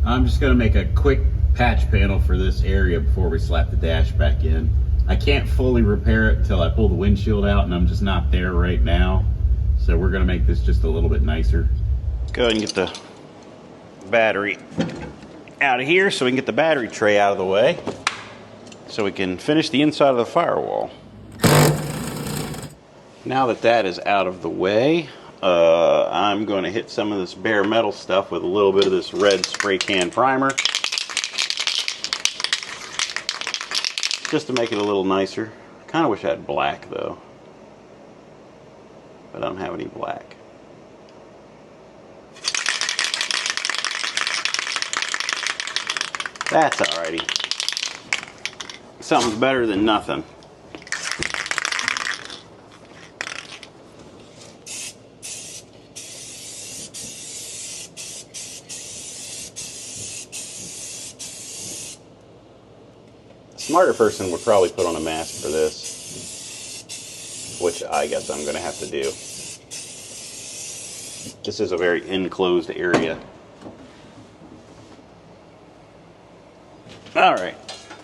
I'm just gonna make a quick patch panel for this area before we slap the dash back in. I can't fully repair it until I pull the windshield out, and I'm just not there right now. So we're gonna make this just a little bit nicer. Let's go ahead and get the battery out of here so we can get the battery tray out of the way so we can finish the inside of the firewall. Now that that is out of the way, I'm going to hit some of this bare metal stuff with a little bit of this red spray can primer just to make it a little nicer. I kind of wish I had black though, but I don't have any black. That's alrighty. Something's better than nothing. A smarter person would probably put on a mask for this, which I guess I'm going to have to do. This is a very enclosed area. Alright,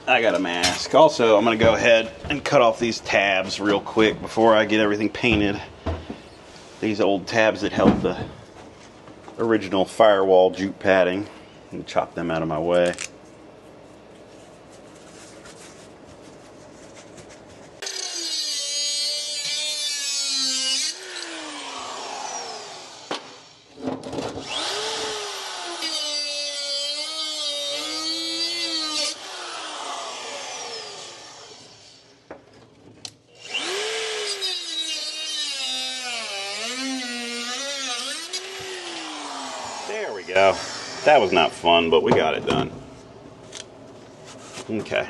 I got a mask. Also, I'm going to go ahead and cut off these tabs real quick before I get everything painted. These old tabs that held the original firewall jute padding, and chop them out of my way. There we go. That was not fun, but we got it done. Okay.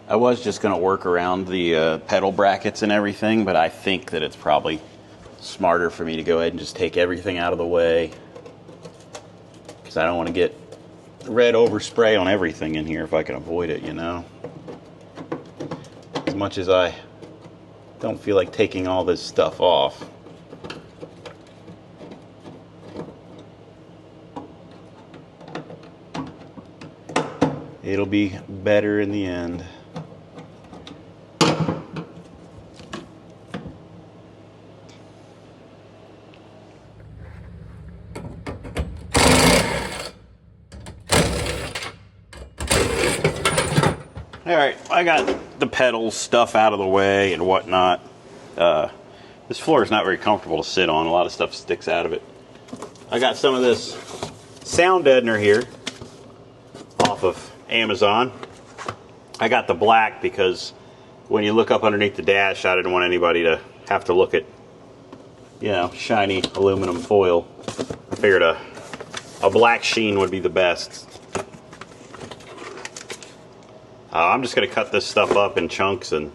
I was just going to work around the pedal brackets and everything, but I think that it's probably smarter for me to go ahead and just take everything out of the way, because I don't want to get red overspray on everything in here if I can avoid it, you know. As much as I don't feel like taking all this stuff off. It'll be better in the end. Alright, I got the pedals stuff out of the way and whatnot. This floor is not very comfortable to sit on. A lot of stuff sticks out of it. I got some of this sound deadener here off of Amazon. I got the black because when you look up underneath the dash, I didn't want anybody to have to look at, you know, shiny aluminum foil. I figured a black sheen would be the best. I'm just going to cut this stuff up in chunks and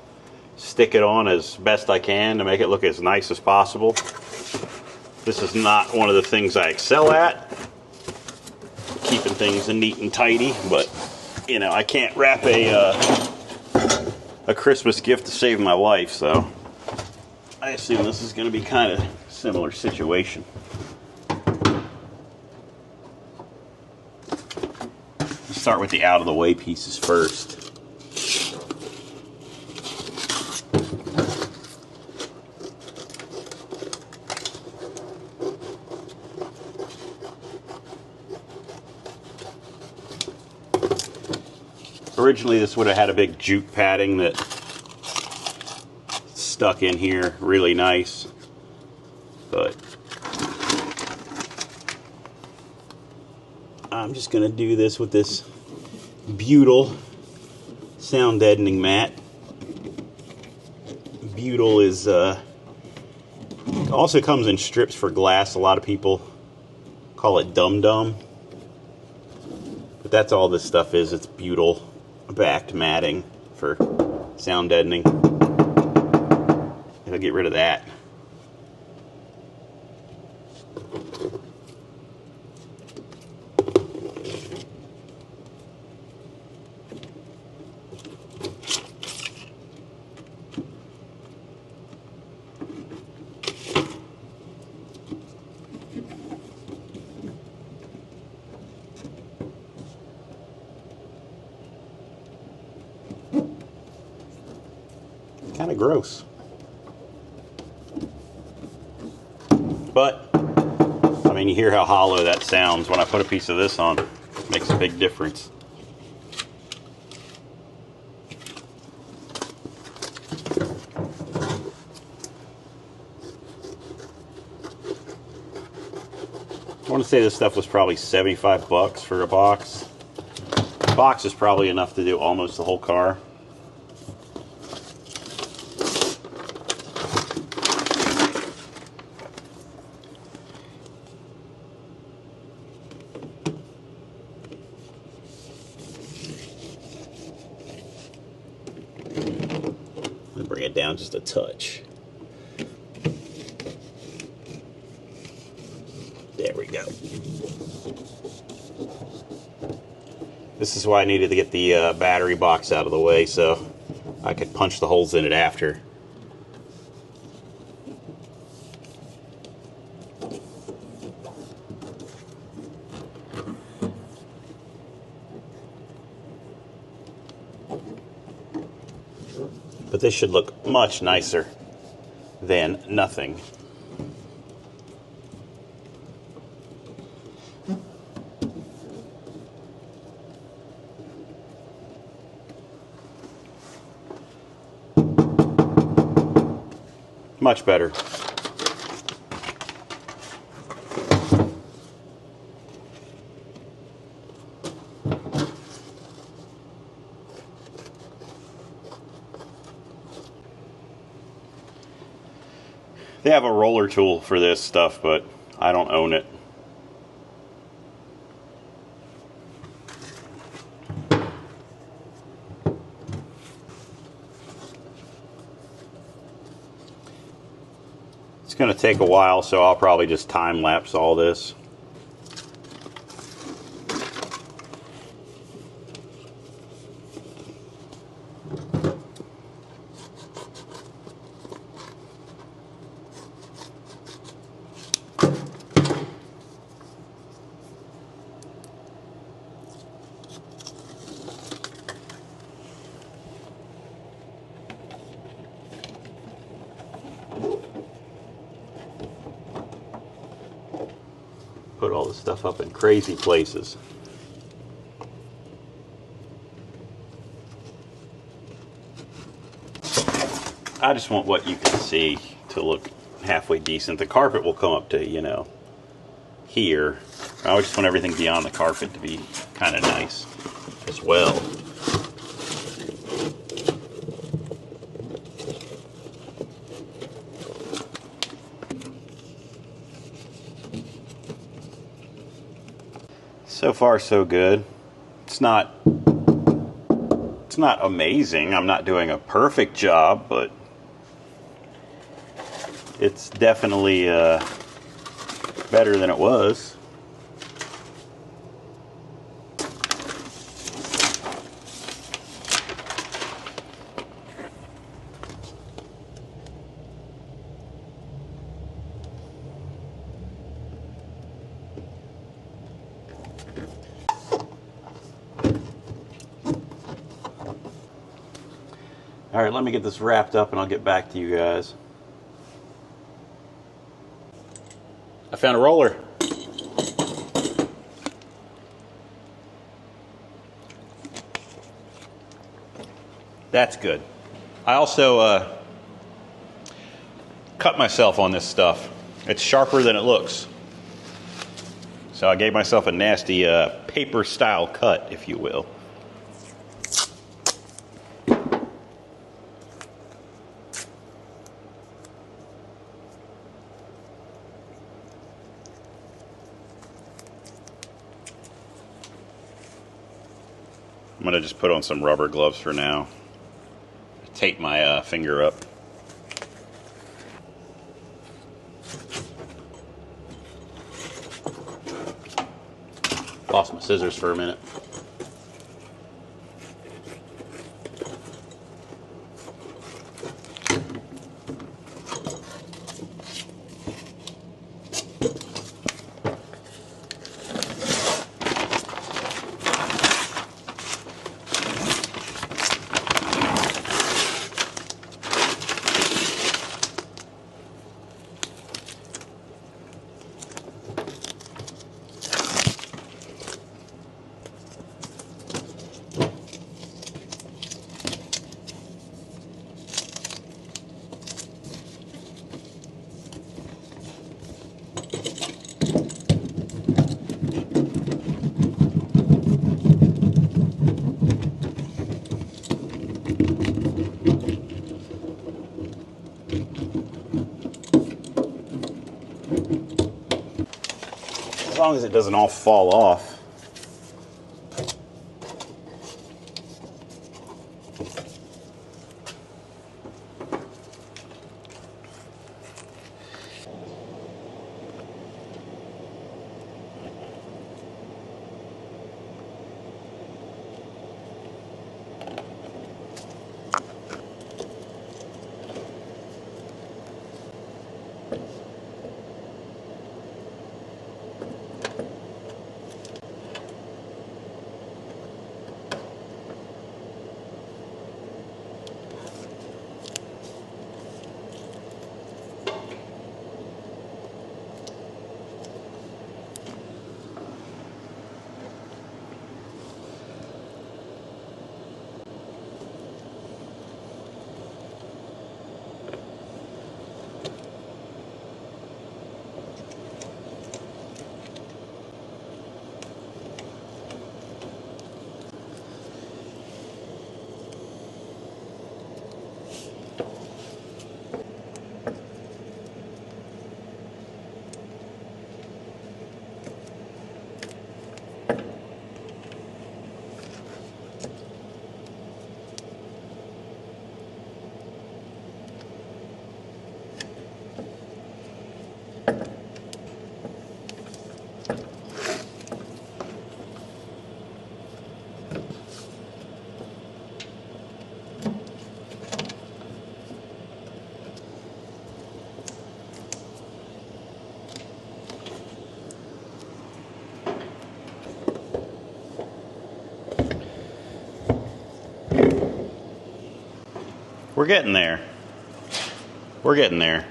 stick it on as best I can to make it look as nice as possible. This is not one of the things I excel at, keeping things neat and tidy, but you know, I can't wrap a Christmas gift to save my life, so I assume this is going to be kind of similar situation. Let's start with the out of the way pieces first. Originally this would have had a big jute padding that stuck in here really nice, but I'm just going to do this with this butyl sound deadening mat. Butyl is also comes in strips for glass. A lot of people call it dum-dum, but that's all this stuff is. It's butyl backed matting for sound deadening. It'll get rid of that. Kind of gross. But, I mean, you hear how hollow that sounds. When I put a piece of this on, it makes a big difference. I want to say this stuff was probably 75 bucks for a box. The box is probably enough to do almost the whole car. Bring it down just a touch. There we go. This is why I needed to get the battery box out of the way so I could punch the holes in it after. But this should look much nicer than nothing. Much better. They have a roller tool for this stuff, but I don't own it. It's going to take a while, so I'll probably just time lapse all this. Put all this stuff up in crazy places. I just want what you can see to look halfway decent. The carpet will come up to, you know, here. I just want everything beyond the carpet to be kind of nice as well. So far, so good. It's not amazing. I'm not doing a perfect job, but it's definitely better than it was. All right, let me get this wrapped up and I'll get back to you guys. I found a roller. That's good. I also cut myself on this stuff. It's sharper than it looks. So I gave myself a nasty paper style cut, if you will. I'm gonna just put on some rubber gloves for now. Tape my finger up. Lost my scissors for a minute. As long as it doesn't all fall off. We're getting there. We're getting there.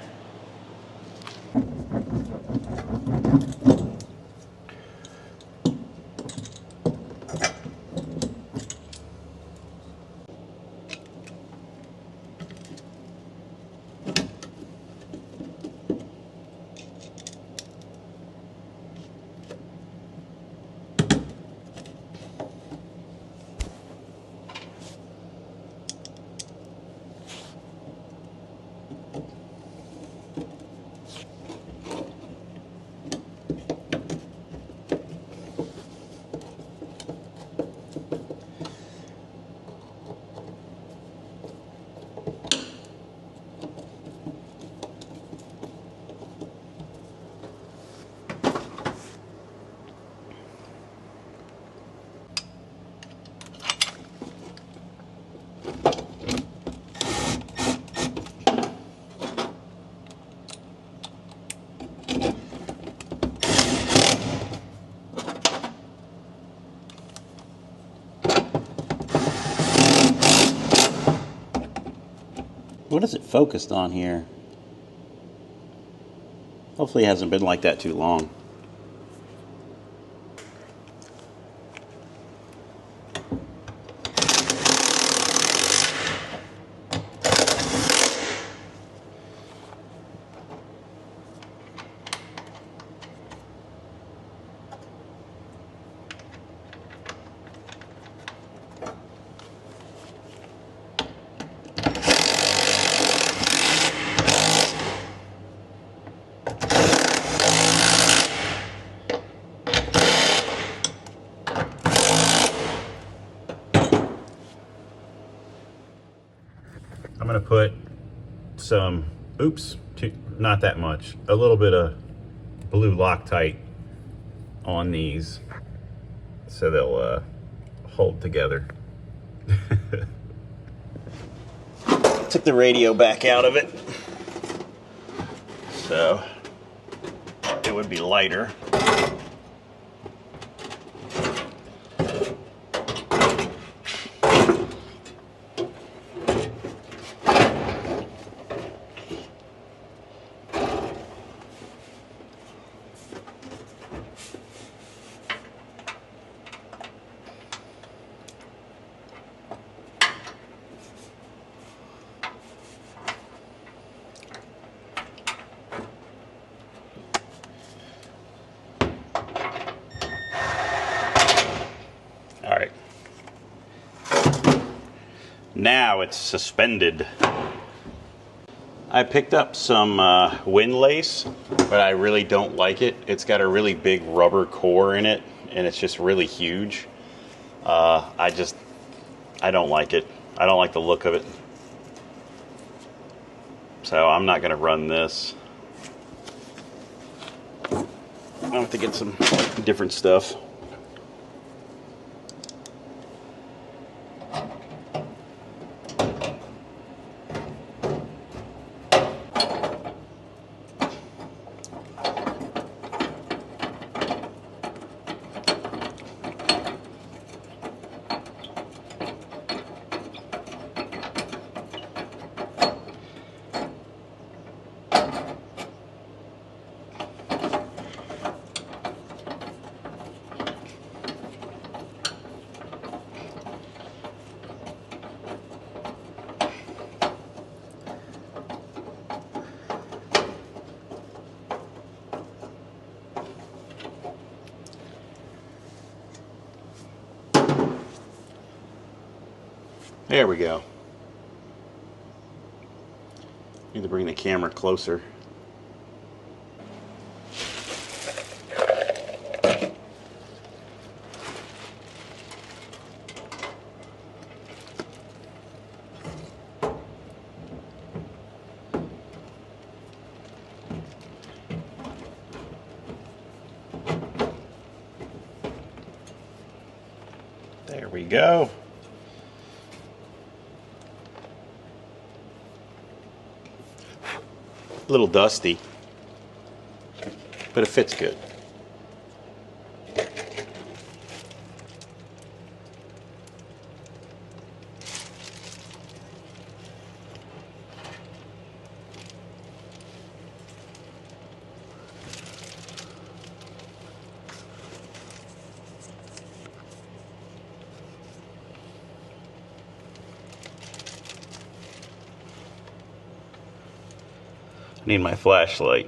What is it focused on here? Hopefully it hasn't been like that too long. I'm gonna put some, not that much, a little bit of blue Loctite on these so they'll hold together. Took the radio back out of it so it would be lighter. Now it's suspended. I picked up some wind lace, but I really don't like it. It's got a really big rubber core in it, and it's just really huge. I don't like it. I don't like the look of it. So I'm not gonna run this. I'll have to get some different stuff. There we go. Need to bring the camera closer. There we go. A little dusty, but it fits good. Need my flashlight.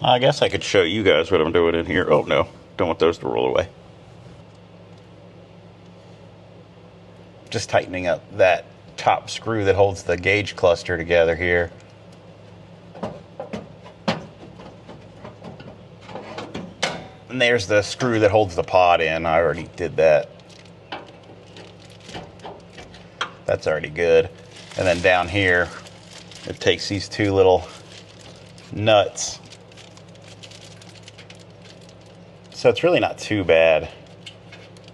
I guess I could show you guys what I'm doing in here. Oh no, don't want those to roll away. just tightening up that top screw that holds the gauge cluster together here. And there's the screw that holds the pod in. I already did that. That's already good. And then down here, it takes these two little nuts. So it's really not too bad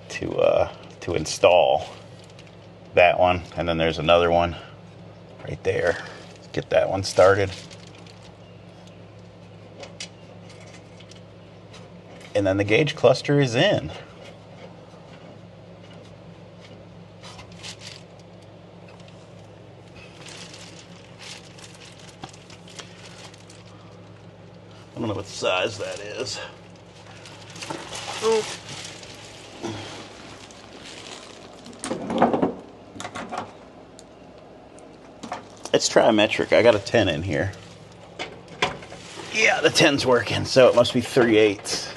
to install that one. And then there's another one right there. Let's get that one started. And then the gauge cluster is in. I don't know what size that is. Oh. It's trimetric. I got a 10 in here. Yeah, the 10's working, so it must be 3/8.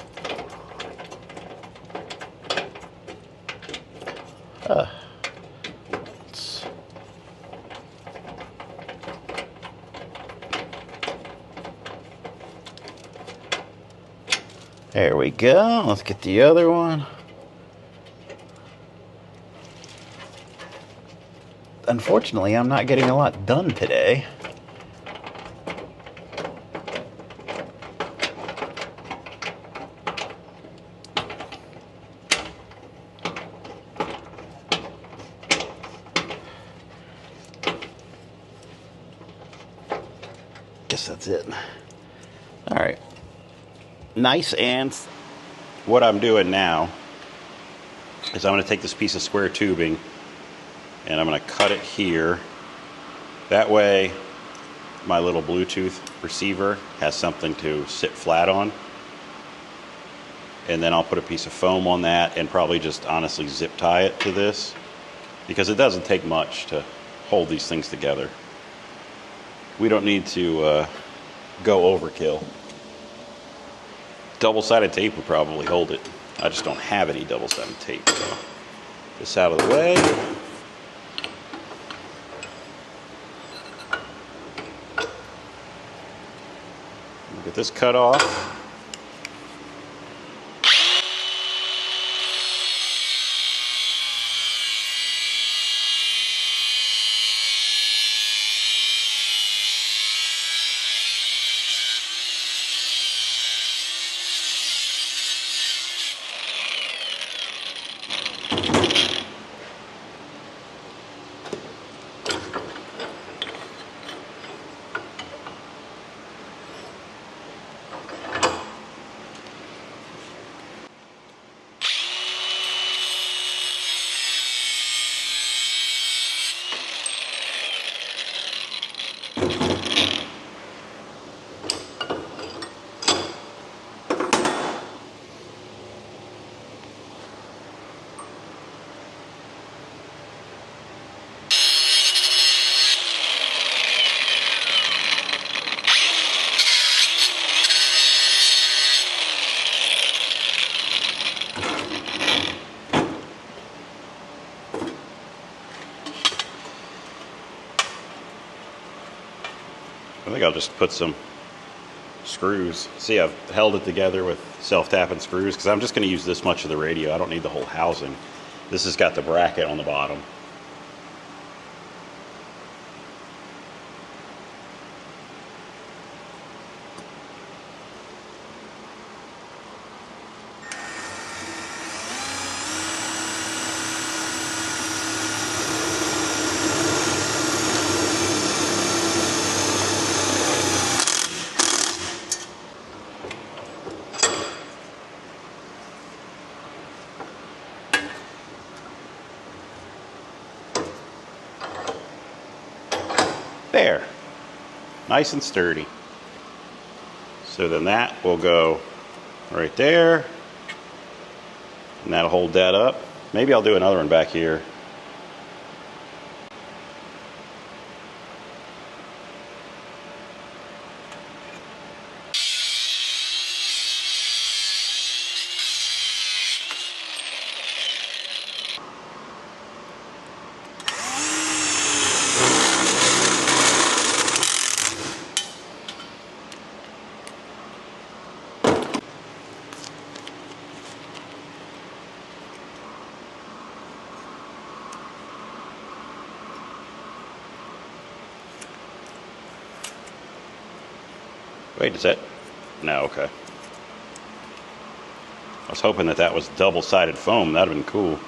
There we go. Let's get the other one. Unfortunately, I'm not getting a lot done today. Guess that's it. All right. Nice. And what I'm doing now is I'm going to take this piece of square tubing and I'm going to cut it here. That way my little Bluetooth receiver has something to sit flat on. And then I'll put a piece of foam on that and probably just honestly zip tie it to this, because it doesn't take much to hold these things together. We don't need to go overkill. Double-sided tape would probably hold it. I just don't have any double-sided tape. So this out of the way. Get this cut off. I think I'll just put some screws. See, I've held it together with self-tapping screws because I'm just going to use this much of the radio. I don't need the whole housing. This has got the bracket on the bottom. There, nice and sturdy. So then that will go right there, and that'll hold that up. Maybe I'll do another one back here. Wait, is that? No, okay. I was hoping that that was double-sided foam. That would have been cool.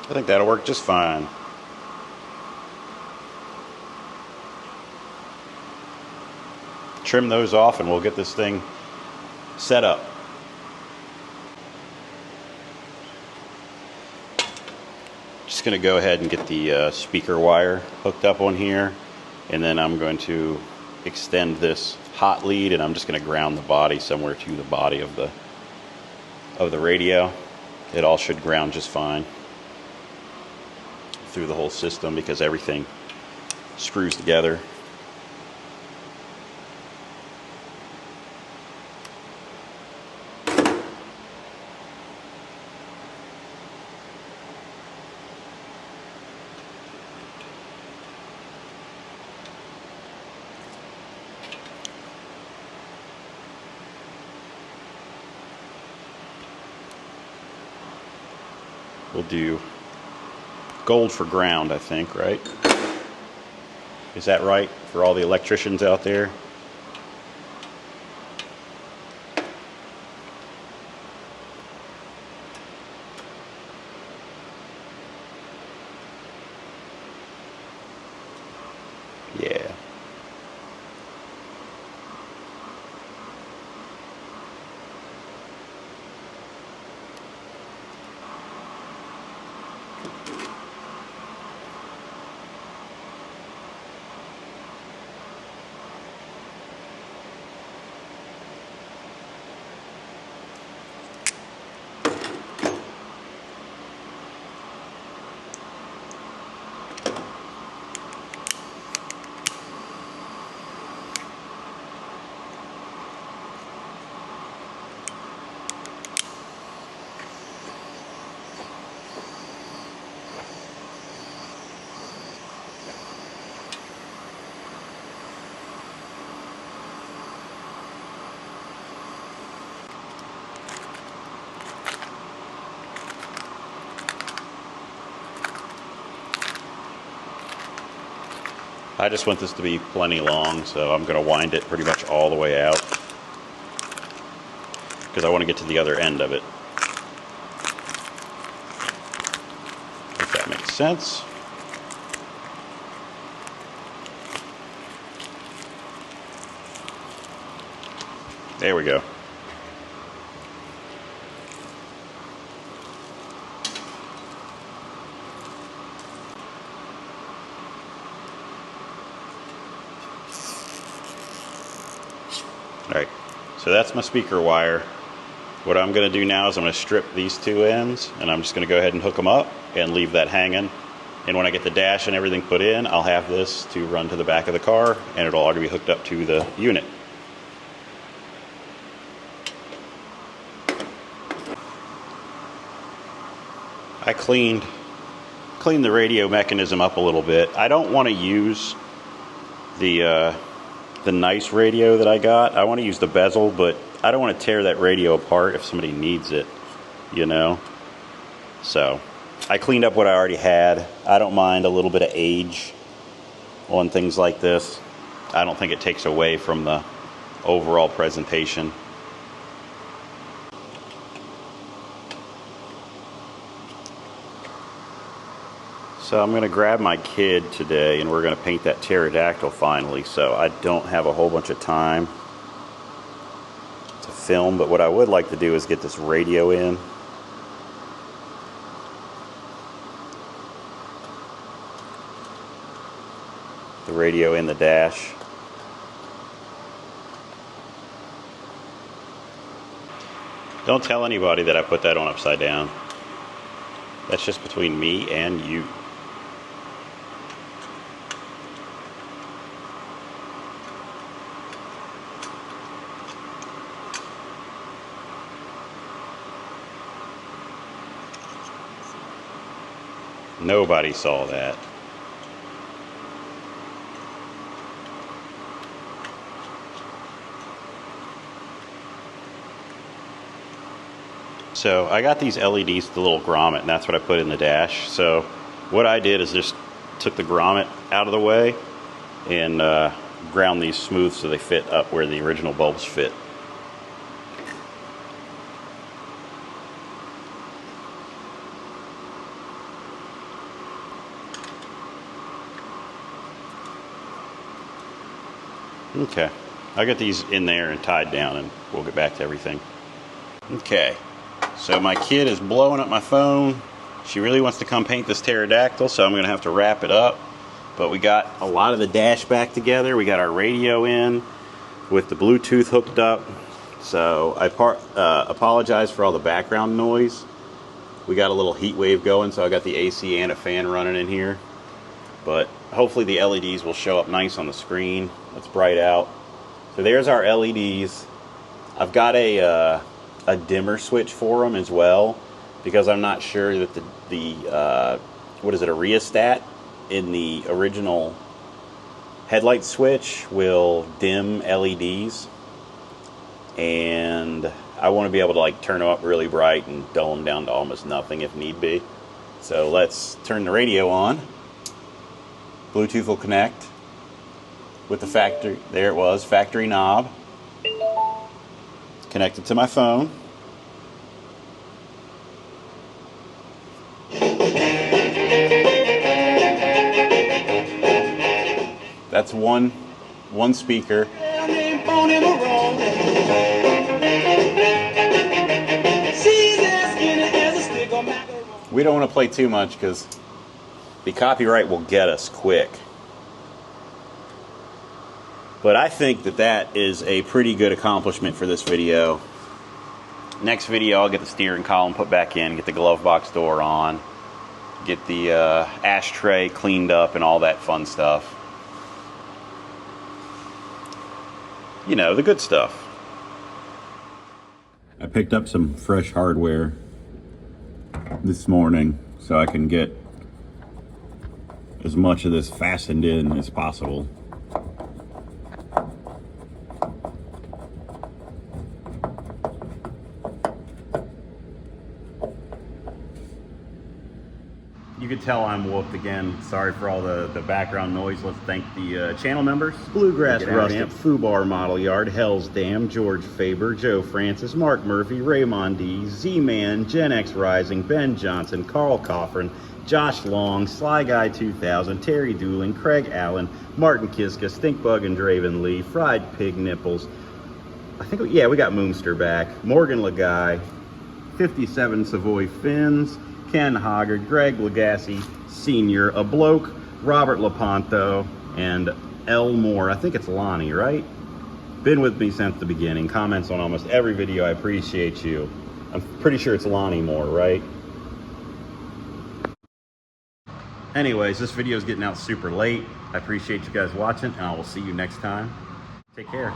I think that'll work just fine. Trim those off and we'll get this thing set up. Just going to go ahead and get the speaker wire hooked up on here, and then I'm going to extend this hot lead, and I'm just going to ground the body somewhere to the body of the radio. It all should ground just fine through the whole system because everything screws together. We'll do gold for ground, I think, right? Is that right for all the electricians out there? Yeah. I just want this to be plenty long, so I'm going to wind it pretty much all the way out because I want to get to the other end of it. If that makes sense. There we go. Alright, so that's my speaker wire. What I'm going to do now is I'm going to strip these two ends, and I'm just going to go ahead and hook them up and leave that hanging. And when I get the dash and everything put in, I'll have this to run to the back of the car, and it'll already be hooked up to the unit. I cleaned the radio mechanism up a little bit. I don't want to use the nice radio that I got. I want to use the bezel, but I don't want to tear that radio apart if somebody needs it, you know. So I cleaned up what I already had. I don't mind a little bit of age on things like this. I don't think it takes away from the overall presentation. So I'm going to grab my kid today and we're going to paint that pterodactyl finally. So I don't have a whole bunch of time to film, but what I would like to do is get this radio in. The radio in the dash. Don't tell anybody that I put that on upside down. That's just between me and you. Nobody saw that. So I got these LEDs, the little grommet, and that's what I put in the dash. So what I did is just took the grommet out of the way and ground these smooth so they fit up where the original bulbs fit. Okay, I got these in there and tied down and we'll get back to everything. Okay, so my kid is blowing up my phone. She really wants to come paint this pterodactyl, so I'm going to have to wrap it up. But we got a lot of the dash back together. We got our radio in with the Bluetooth hooked up. So I apologize for all the background noise. We got a little heat wave going, so I got the AC and a fan running in here. But hopefully the LEDs will show up nice on the screen. It's bright out. So there's our LEDs. I've got a dimmer switch for them as well, because I'm not sure that the what is it, a rheostat in the original headlight switch will dim LEDs, and I want to be able to like turn them up really bright and dull them down to almost nothing if need be. So let's turn the radio on. Bluetooth will connect with the factory, there it was, factory knob. It's connected to my phone. That's one speaker. We don't want to play too much because the copyright will get us quick. But I think that that is a pretty good accomplishment for this video. Next video, I'll get the steering column put back in, get the glove box door on, get the ashtray cleaned up and all that fun stuff. You know, the good stuff. I picked up some fresh hardware this morning so I can get as much of this fastened in as possible. You can tell I'm whooped again. Sorry for all the background noise. Let's thank the channel members. Bluegrass Rustic, Fubar Model Yard, Hell's Dam, George Faber, Joe Francis, Mark Murphy, Raymond D, Z-Man, Gen X Rising, Ben Johnson, Carl Coffrin, Josh Long, Sly Guy 2000, Terry Dooling, Craig Allen, Martin Kiska, Stinkbug and Draven Lee, Fried Pig Nipples. I think, yeah, we got Moonster back. Morgan Lagai, 57 Savoy Fins, Ken Hoggard, Greg Legassi Sr., A Bloke, Robert Lepanto, and L. Moore. I think it's Lonnie, right? Been with me since the beginning. Comments on almost every video. I appreciate you. I'm pretty sure it's Lonnie Moore, right? Anyways, this video is getting out super late. I appreciate you guys watching, and I will see you next time. Take care.